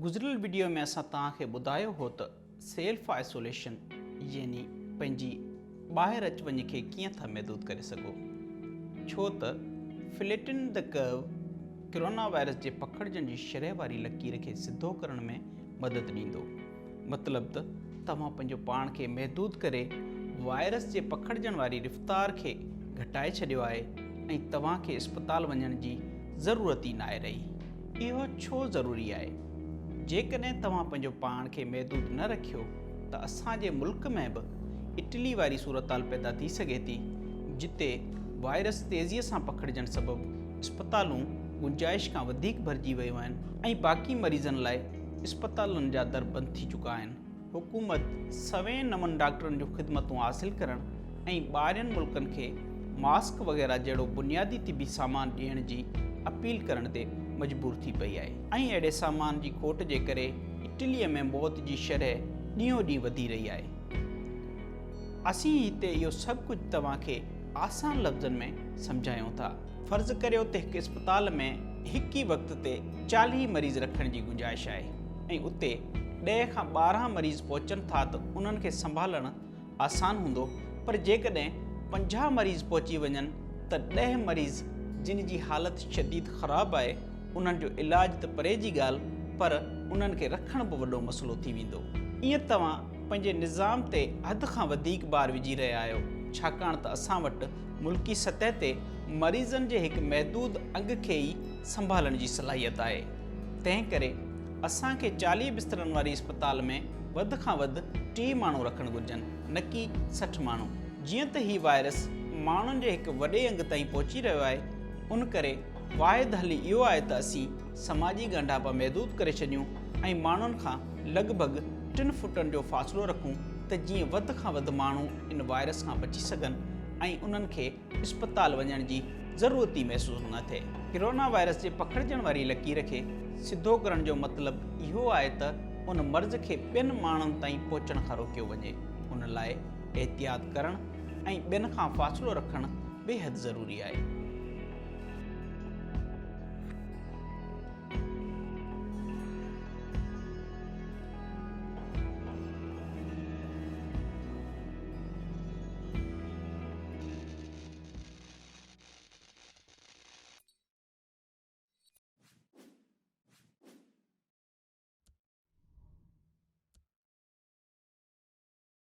गुज़िरियल वीडियो में असां तव्हांखे ॿुधायो हो त सेल्फ आइसोलेशन यानी पंहिंजी ॿाहिरि अच वञ खे कीअं था महदूद करे सघो, छो त flatten the curve corona virus जे पखड़जण जी शरह वारी लकीर खे सिधो करण में मदद ॾींदो। मतिलबु त तव्हां पंहिंजो पाण खे महदूद करे वायरस जे पखड़जण वारी रफ़्तार खे घटाए छॾियो आहे ऐं तव्हांखे इस्पताल वञण जी ज़रूरत ई न आहे रही। इहो छो ज़रूरी आहे? जेकॾहिं तव्हां पंहिंजो पाण खे महदूद न रखियो त असांजे मुल्क में बि इटली वारी सूरताल पैदा थी सघे थी, जिते वायरस तेज़ीअ सां पखड़जण सबबु इस्पतालूं गुंजाइश खां वधीक भरिजी वियूं आहिनि ऐं बाक़ी मरीज़नि लाइ इस्पतालुनि जा दर बंदि थी चुका आहिनि। हुकूमत सवें नमूने डॉक्टरनि जूं ख़िदमतूं हासिलु करणु ऐं ॿाहिरियुनि मुल्कनि खे मास्क वग़ैरह जहिड़ो बुनियादी तिबी सामान ॾियण जी अपील करण ते मजबूर थी पई आहे ऐं अहिड़े सामान जी खोट जे करे इटलीअ में मौत जी शरह ॾींहों ॾींहुं वधी रही आहे। असीं हिते इहो सभु कुझु तव्हांखे आसान लफ़्ज़नि में सम्झायूं था। फ़र्ज़ु करियो त हिकु इस्पताल में हिकु ई वक़्त ते 40 मरीज़ रखण जी गुंजाइश आहे ऐं उते 10 खां 12 मरीज़ पहुचनि था त उन्हनि खे संभालणु आसान हूंदो, पर जेकॾहिं 50 मरीज़ पहुची वञनि त 10 मरीज़ जिन जी हालति शदीद ख़राबु आहे उन्हनि जो इलाज त परे जी ॻाल्हि, पर उन्हनि खे रखणु बि वॾो मसइलो थी वेंदो। ईअं तव्हां पंहिंजे निज़ाम ते हद खां वधीक भार विझी रहिया आहियो, छाकाणि त असां वटि मुल्की सतह ते मरीज़नि जे हिकु महदूद अंग खे ई संभालण जी सलाहियत आहे। तंहिं करे असांखे 40 बिस्तरनि वारी इस्पताल में वधि खां वधि 3 माण्हू रखणु घुरिजनि, न कि 60 माण्हू। जीअं त हीउ वायरस माण्हुनि जे हिकु वॾे अंग ताईं पहुची रहियो आहे, उन करे वाहिद हल इहो आहे त असीं समाजी ॻंढापा महदूद करे छॾियूं ऐं माण्हुनि खां लॻभॻि 3 फुटनि जो फ़ासिलो रखूं त जीअं वधि खां वधि माण्हू इन वायरस खां बची सघनि ऐं उन्हनि खे इस्पताल वञण जी ज़रूरत ई महसूसु न थिए। कोरोना वायरस जे पखड़जण वारी लकीर खे सिधो करण जो मतिलबु इहो आहे त उन मर्ज़ खे ॿियनि माण्हुनि ताईं पहुचण खां रोकियो वञे। उन लाइ एहतियात करणु ऐं ॿियनि खां फ़ासिलो रखणु बेहद ज़रूरी आहे।